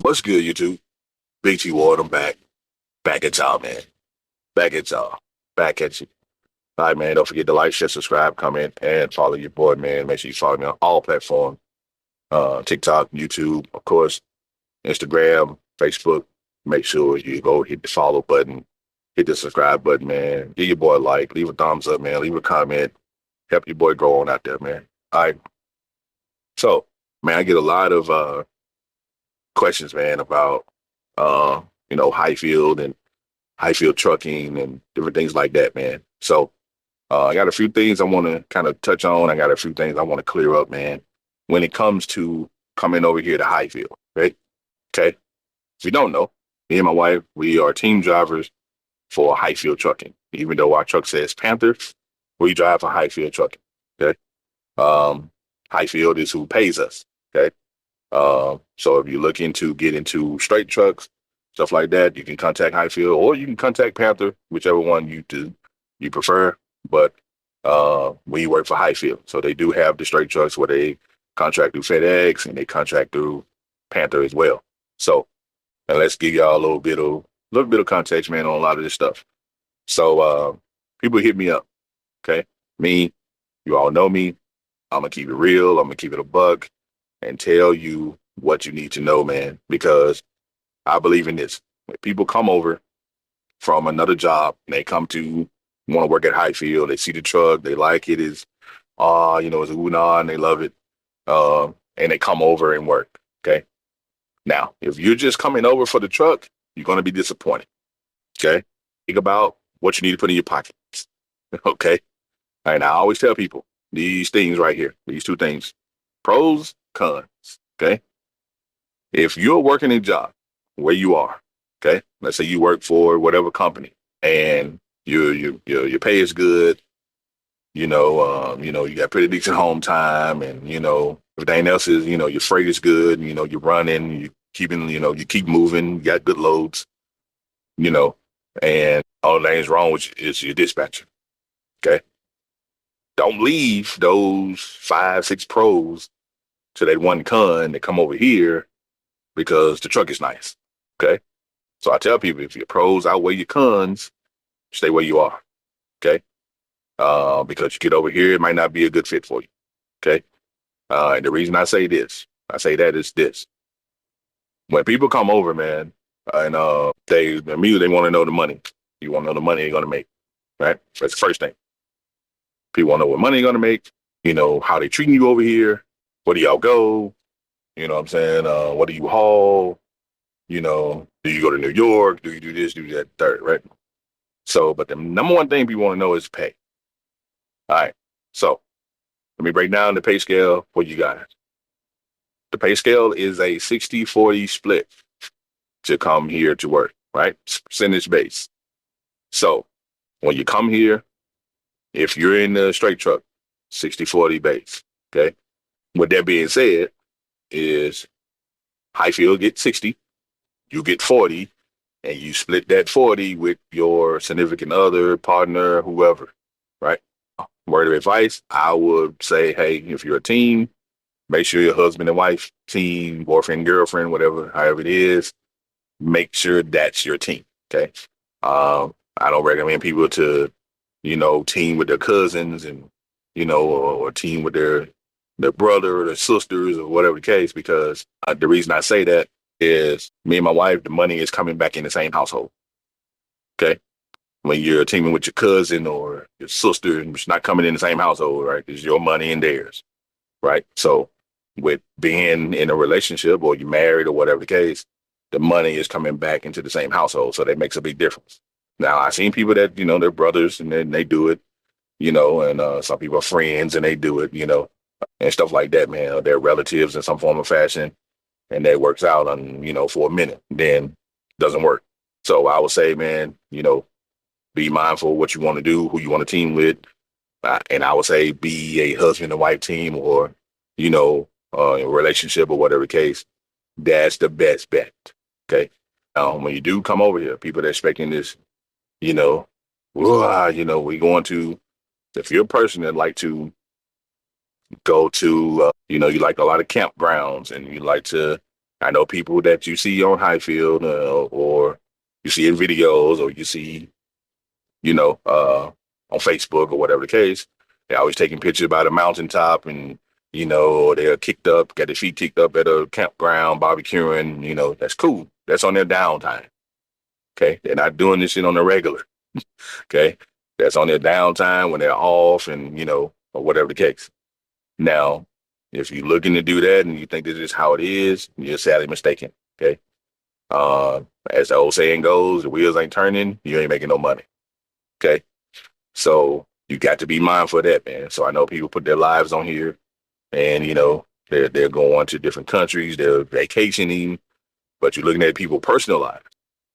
What's good, YouTube? Big T Ward, I'm back. Back at y'all, man. Back at y'all. Back at you. All right, man. Don't forget to like, share, subscribe, comment, and follow your boy, man. Make sure you follow me on all platforms. TikTok, YouTube, of course, Instagram, Facebook. Make sure you go hit the follow button, hit the subscribe button, man. Give your boy a like, leave a thumbs up, man. Leave a comment. Help your boy grow on out there, man. All right. So, man, I get a lot of questions, man, about Highfield and Highfield trucking and different things like that, man. So I got a few things I want to kind of touch on. I got a few things I want to clear up, man, when it comes to coming over here to Highfield, right? Okay. If you don't know, me and my wife, we are team drivers for Highfield Trucking. Even though our truck says Panther, we drive for Highfield Trucking. Okay. Um, Highfield is who pays us. Okay. So if you're looking to get into straight trucks, stuff like that, you can contact Highfield or you can contact Panther, whichever one you prefer. But we work for Highfield, so they do have the straight trucks where they contract through FedEx and they contract through Panther as well. So and let's give y'all a little bit of context, man, on a lot of this stuff. So people hit me up, okay? Me, you all know me. I'm gonna keep it real. I'm gonna keep it a buck and tell you what you need to know, man, because I believe in this. When people come over from another job and they come to want to work at Highfield, they see the truck, they like it, it's a and they love it. And they come over and work. Okay. Now, if you're just coming over for the truck, you're going to be disappointed. Okay. Think about what you need to put in your pocket. Okay. And I always tell people these things right here, these two things, pros, cons. Okay. If you're working a job where you are, okay, let's say you work for whatever company and your pay is good, you got pretty decent home time and, everything else is, your freight is good, you're running, you keep moving, you got good loads, you know, and all that is wrong with you is your dispatcher. Okay. Don't leave those 5, 6 pros to that one con that come over here because the truck is nice. Okay. So I tell people if your pros outweigh your cons, stay where you are. Okay. Because you get over here, it might not be a good fit for you. Okay. And the reason I say that is this. When people come over, man, and they immediately want to know the money. You want to know the money they're gonna make. Right? That's the first thing. People want to know what money they're gonna make, how they treating you over here, where do y'all go? You know what I'm saying? What do you haul? Do you go to New York? Do you do this, do that, third, right? So, but the number one thing people want to know is pay. All right. So let me break down the pay scale for you guys. The pay scale is a 60-40 split to come here to work, right? It's percentage base. So when you come here, if you're in the straight truck, 60-40 base. Okay. With that being said, is Highfield get 60, you get 40, and you split that 40 with your significant other, partner, whoever, right? Word of advice, I would say, hey, if you're a team, make sure your husband and wife, team, boyfriend, girlfriend, whatever, however it is, make sure that's your team. Okay. I don't recommend people to, team with their cousins and, or team with their brother or their sisters or whatever the case, because the reason I say that is me and my wife, the money is coming back in the same household. Okay. When you're teaming with your cousin or your sister, it's not coming in the same household, right? It's your money and theirs, right? So with being in a relationship or you're married or whatever the case, the money is coming back into the same household. So that makes a big difference. Now, I've seen people that, they're brothers and then they do it, and some people are friends and they do it, and stuff like that, man. They're relatives in some form of fashion and that works out on, for a minute, then doesn't work. So I would say, man, be mindful of what you want to do, who you want to team with. And I would say be a husband and wife team or, a relationship or whatever the case. That's the best bet. Okay. When you do come over here, people are expecting this, we going to, if you're a person that like to go to, you like a lot of campgrounds and you like to I know people that you see on Highfield, or you see in videos, or you see, you know, on Facebook or whatever the case. They're always taking pictures by the mountaintop, and or they're kicked up, got their feet kicked up at a campground, barbecuing. That's cool. That's on their downtime. Okay, they're not doing this shit on the regular. Okay, that's on their downtime when they're off, and or whatever the case. Now, if you're looking to do that and you think this is how it is, you're sadly mistaken. Okay. Uh, as the old saying goes, the wheels ain't turning, you ain't making no money. Okay. So you got to be mindful of that, man. So I know people put their lives on here, and they're going to different countries, they're vacationing, but you're looking at people's personal lives.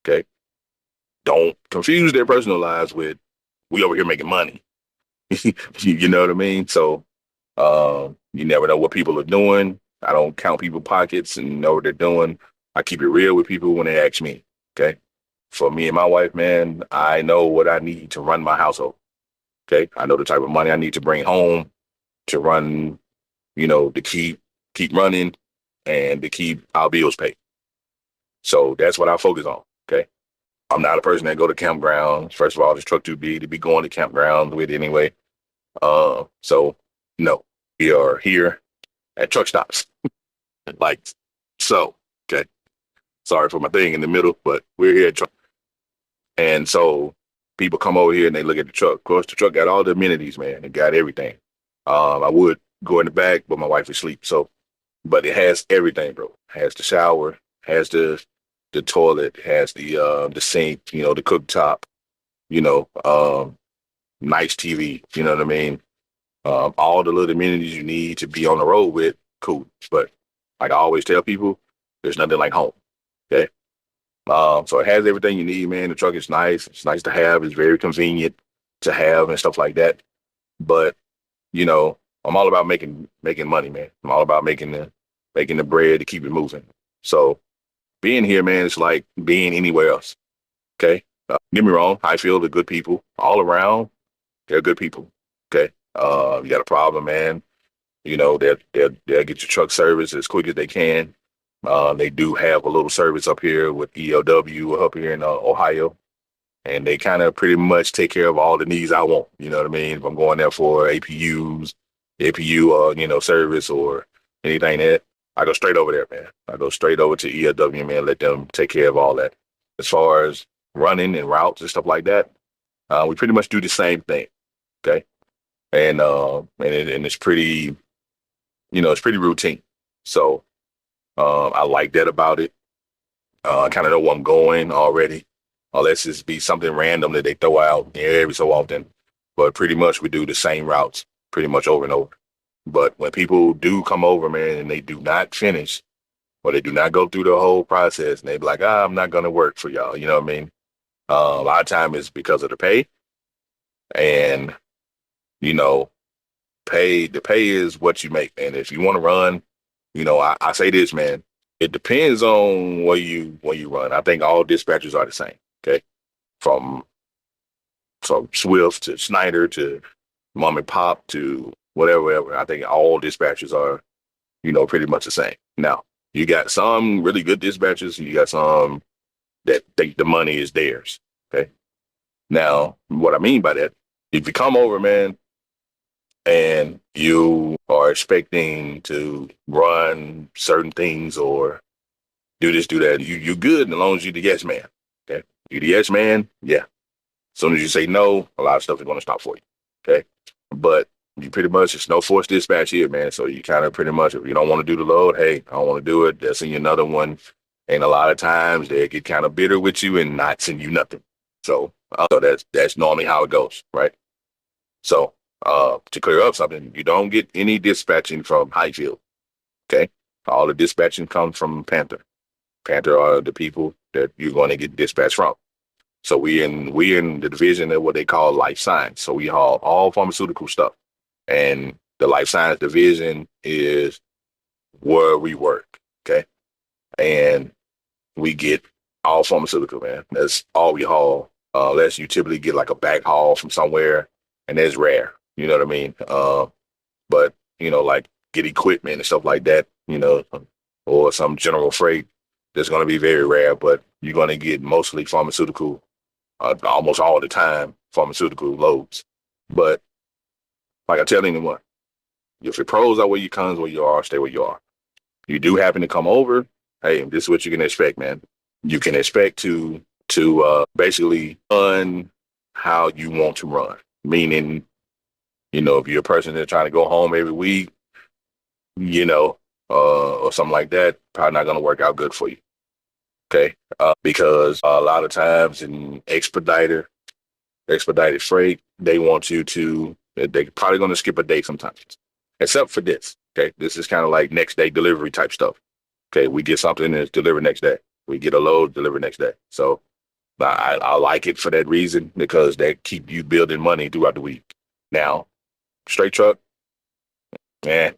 Okay. Don't confuse their personal lives with we over here making money. You know what I mean? So you never know what people are doing. I don't count people's pockets and know what they're doing. I keep it real with people when they ask me. Okay. For me and my wife, man, I know what I need to run my household. Okay. I know the type of money I need to bring home to run, to keep running and to keep our bills paid. So that's what I focus on. Okay. I'm not a person that go to campgrounds. First of all, this truck too big to be going to campgrounds with anyway. So no, we are here at truck stops. Like, so, okay. Sorry for my thing in the middle, but we're here at truck. And so people come over here and they look at the truck. Of course, the truck got all the amenities, man. It got everything. I would go in the back, but my wife is asleep. So, but it has everything, bro. It has the shower, has the toilet, has the sink, the cooktop, you know, um, nice TV. You know what I mean? All the little amenities you need to be on the road with, cool. But like I always tell people, there's nothing like home. Okay. So it has everything you need, man. The truck is nice. It's nice to have. It's very convenient to have and stuff like that. But, I'm all about making money, man. I'm all about making the bread to keep it moving. So being here, man, it's like being anywhere else. Okay. Get me wrong. I feel the good people all around. They're good people. Okay. You got a problem, man. They'll get your truck service as quick as they can. They do have a little service up here with ELW up here in Ohio, and they kind of pretty much take care of all the needs I want. You know what I mean? If I'm going there for APU, service or anything that, I go straight over there, man. I go straight over to ELW, man. Let them take care of all that. As far as running and routes and stuff like that, we pretty much do the same thing. Okay, and it's pretty, it's pretty routine. So I like that about it. I kind of know where I'm going already, unless it's be something random that they throw out every so often. But pretty much we do the same routes pretty much over and over. But when people do come over, man, and they do not finish or they do not go through the whole process, and they be like, I'm not going to work for y'all. You know what I mean? A lot of time is because of the pay, and you know, the pay is what you make. And if you want to run, I say this, man. It depends on where you run. I think all dispatchers are the same. Okay, from Swift to Snyder to Mom and Pop to whatever. I think all dispatchers are, pretty much the same. Now, you got some really good dispatchers, and you got some that think the money is theirs. Okay. Now, what I mean by that, if you come over, man, and you are expecting to run certain things or do this, do that, you good as long as you the yes man. Okay. You the yes man, yeah. As soon as you say no, a lot of stuff is going to stop for you. Okay. But you pretty much, it's no forced dispatch here, man. So you kind of pretty much, if you don't want to do the load, hey, I don't want to do it. They'll send you another one. And a lot of times they get kind of bitter with you and not send you nothing. So that's normally how it goes, right? So to clear up something, you don't get any dispatching from Highfield. Okay. All the dispatching comes from Panther. Panther are the people that you're going to get dispatched from. So we in the division of what they call life science. So we haul all pharmaceutical stuff. And the life science division is where we work. Okay. And we get all pharmaceutical, man. That's all we haul. Unless you typically get like a back haul from somewhere, and that's rare. You know what I mean? But like get equipment and stuff like that, or some general freight, that's going to be very rare, but you're going to get mostly pharmaceutical, almost all the time, pharmaceutical loads. But like I tell anyone, if your pros are where you cons where you are, stay where you are. You do happen to come over, hey, this is what you can expect, man. You can expect to basically run how you want to run. Meaning, if you're a person that's trying to go home every week, you know, or something like that, probably not going to work out good for you. Okay, because a lot of times in expedited freight, they want you to. They're probably going to skip a day sometimes, except for this. Okay, this is kind of like next day delivery type stuff. Okay, we get something that's delivered next day. We get a load delivered next day. So I like it for that reason because they keep you building money throughout the week. Now, straight truck, man,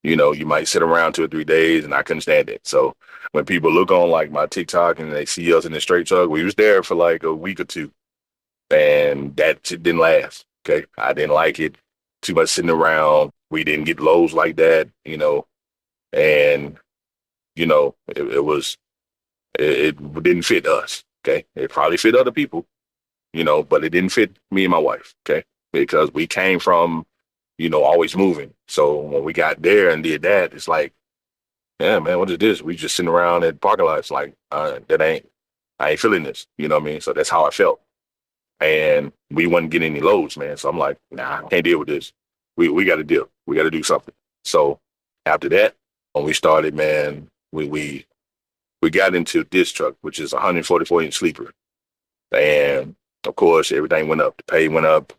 you might sit around 2 or 3 days, and I couldn't stand it. So when people look on like my TikTok and they see us in the straight truck, we was there for like a week or two, and that shit didn't last. Okay, I didn't like it. Too much sitting around. We didn't get lows like that, and it was it didn't fit us. Okay, it probably fit other people, but it didn't fit me and my wife. Okay, because we came from always moving. So when we got there and did that, it's like, yeah, man, what is this? We just sitting around at parking lots, like I ain't feeling this. You know what I mean? So that's how I felt, and we wasn't getting any loads, man. So I'm like, nah, I can't deal with this. We got to deal. We got to do something. So after that, when we started, man, we got into this truck, which is a 144-inch sleeper, and of course everything went up. The pay went up.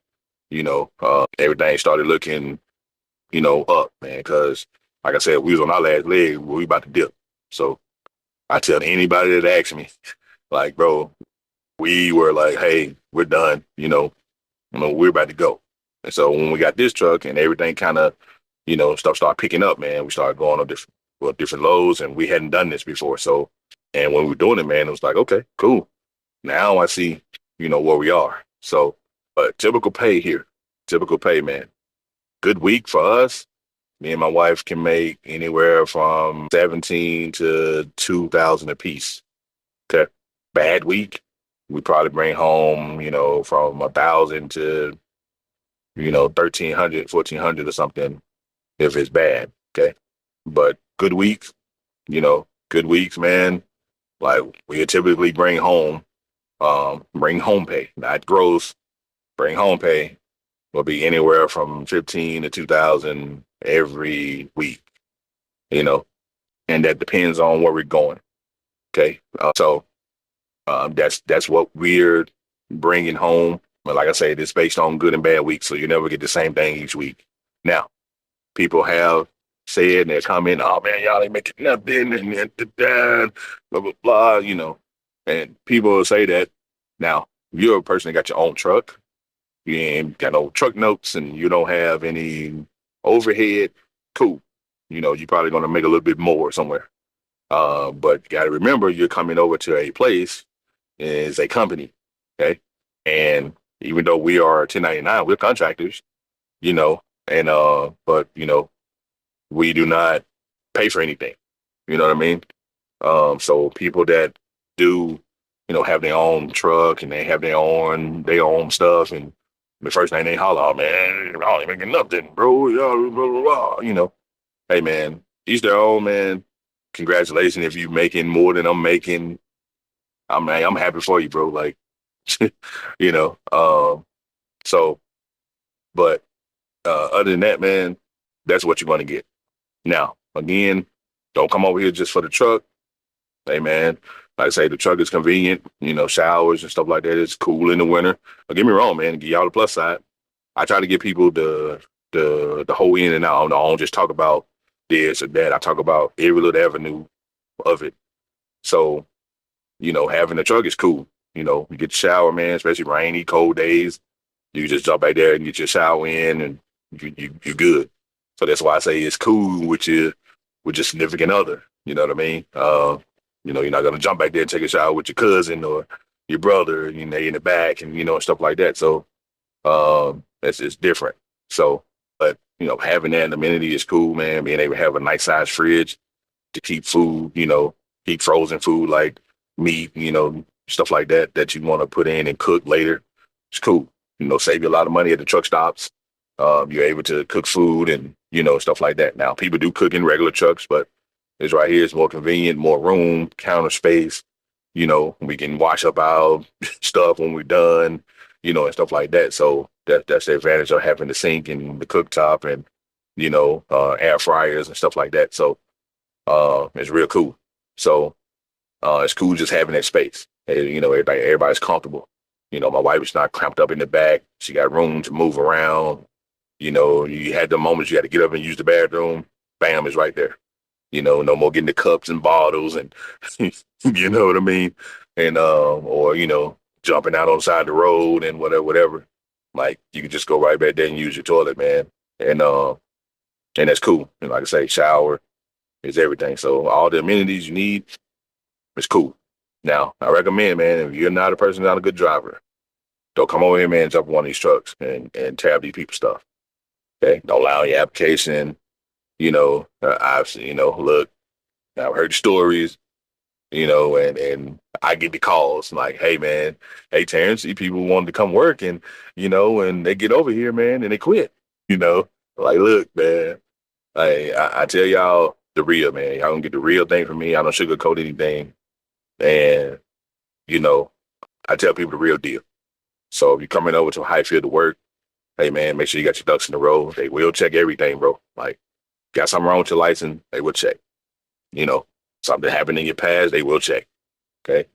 Everything started looking up, man, because like I said, we was on our last leg, we about to dip. So I tell anybody that asks me, like, bro, we were like, hey, we're done, we're about to go. And so when we got this truck and everything kind of, stuff started picking up, man, we started going on different loads, and we hadn't done this before. So, and when we were doing it, man, it was like, okay, cool. Now I see, where we are. So, but typical pay, man. Good week for us. Me and my wife can make anywhere from 17 to 2,000 a piece. Okay. Bad week, we probably bring home, from 1,000 to, 1,300, 1,400 or something if it's bad. Okay. But good weeks, man. Like we typically bring home pay, not gross, bring home pay will be anywhere from 15 to 2,000 every week, you know, and that depends on where we're going. Okay. That's what we're bringing home. But like I said, it's based on good and bad weeks. So you never get the same thing each week. Now, people have said and they're commenting, oh man, y'all ain't making nothing and blah, blah, blah, and people will say that. Now, if you're a person that got your own truck, you ain't got no truck notes and you don't have any overhead, cool. You're probably going to make a little bit more somewhere. But you got to remember, you're coming over to a place is a company, okay? And even though we are 1099, we're contractors, and but we do not pay for anything. You know what I mean? So people that do, have their own truck and they have their own stuff, and the first thing they holler, oh man, I ain't making nothing, bro. Yeah, blah, blah, blah. Hey man, each their own, man. Congratulations if you making more than I'm making. I'm happy for you, bro. Like, you know. So, but other than that, man, that's what you're gonna get. Now, again, don't come over here just for the truck. Hey man, like I say, the truck is convenient. Showers and stuff like that. It's cool in the winter. Don't get me wrong, man. Give y'all the plus side. I try to give people the whole in and out. I don't just talk about this or that. I talk about every little avenue of it. So, having a truck is cool. You get the shower, man, especially rainy, cold days. You just jump back there and get your shower in, and you good. So that's why I say it's cool with your significant other. You know what I mean? You're not gonna jump back there and take a shower with your cousin or your brother, in the back and stuff like that. So it's different. So, but having that amenity is cool, man. Being able to have a nice size fridge, to keep food, keep frozen food like meat, stuff like that that you want to put in and cook later. It's cool. Save you a lot of money at the truck stops. You're able to cook food and, stuff like that. Now, people do cook in regular trucks, but it's right here. It's more convenient, more room, counter space. We can wash up our stuff when we're done, and stuff like that. So that's the advantage of having the sink and the cooktop and, air fryers and stuff like that. So it's real cool. So it's cool just having that space. And, everybody's comfortable. My wife is not cramped up in the back. She got room to move around. You had the moments you had to get up and use the bathroom. Bam, is right there. No more getting the cups and bottles and you know what I mean? And or jumping out on the side of the road and whatever. Like you can just go right back there and use your toilet, man. And that's cool. And like I say, shower is everything. So all the amenities you need, it's cool. Now, I recommend, man, if you're not a person, not a good driver, don't come over here, man, and jump on one of these trucks and tab these people's stuff. Okay? Don't allow your application. I've look, I've heard stories, and I get the calls like, hey, man, hey, Terrence, these people wanted to come work and they get over here, man, and they quit, like, look, man, I tell y'all the real, man. Y'all gonna get the real thing from me. I don't sugarcoat anything. And, I tell people the real deal. So if you're coming over to Highfield to work, hey, man, make sure you got your ducks in a row. They will check everything, bro. Like, got something wrong with your license, they will check. Something happened in your past, they will check. Okay.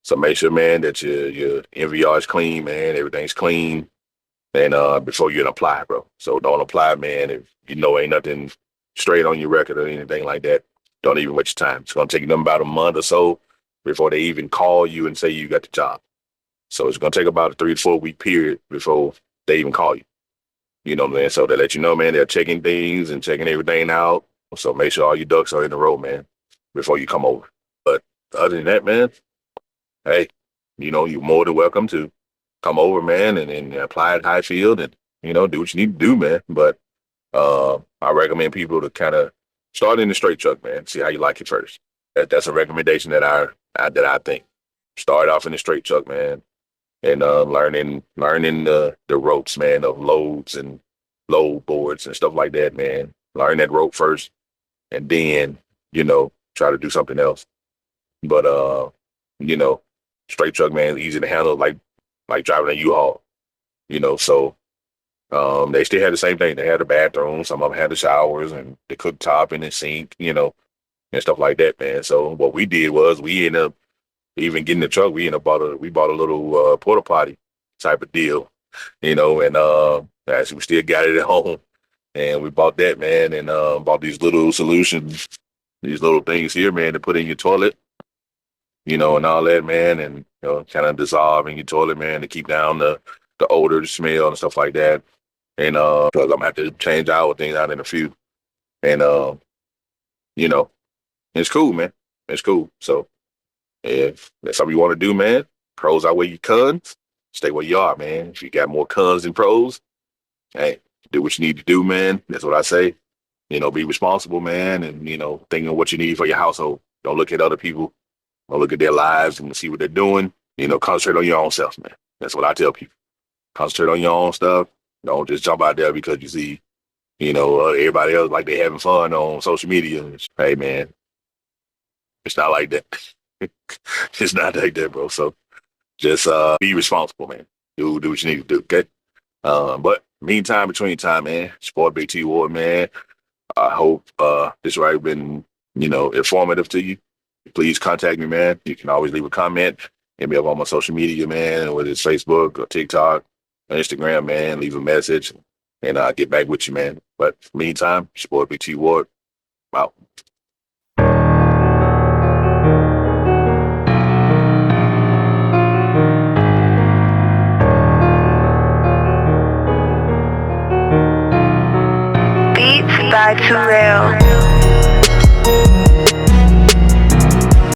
So make sure, man, that your NVR is clean, man. Everything's clean. And before you apply, bro. So don't apply, man, if ain't nothing straight on your record or anything like that. Don't even waste your time. It's gonna take them about a month or so before they even call you and say you got the job. So it's gonna take about a 3 to 4 week period before they even call you. You know what I'm saying? So they let you know, man, they're checking things and checking everything out. So make sure all your ducks are in a row, man, before you come over. But other than that, man, hey, you're more than welcome to come over, man, and apply at Highfield and, do what you need to do, man. But I recommend people to kind of start in the straight truck, man. See how you like it first. That's a recommendation that I think. Start off in the straight truck, man, and learning the ropes, man, of loads and load boards and stuff like that, man. Learn that rope first, and then try to do something else. But you know, straight truck, man, easy to handle, like driving a U-Haul. So they still had the same thing. They had a bathroom. Some of them had the showers and the cooktop and the sink, and stuff like that, man. So what we did was we ended up even getting the truck. We bought a little porta potty type of deal, and actually we still got it at home, and we bought that, man, and bought these little solutions, these little things here, man, to put in your toilet, and all that, man, and kind of dissolve in your toilet, man, to keep down the odor, the smell, and stuff like that. And because I'm gonna have to change our things out in a few, and you know, it's cool, man. It's cool. So if that's something you want to do, man, pros outweigh your cons. Stay where you are, man. If you got more cons than pros, hey, do what you need to do, man. That's what I say. Be responsible, man, and think of what you need for your household. Don't look at other people. Don't look at their lives and see what they're doing. Concentrate on your own self, man. That's what I tell people. Concentrate on your own stuff. Don't just jump out there because you see, everybody else like they having fun on social media. Hey, man, it's not like that. It's not like that, bro. So just be responsible, man. Do what you need to do, okay? But meantime, between time, man, support Big T Ward, man. I hope this right been, informative to you. Please contact me, man. You can always leave a comment. Hit me up on my social media, man, whether it's Facebook or TikTok or Instagram, man. Leave a message and I'll get back with you, man. But meantime, support Big T Ward. Out. Beats by 2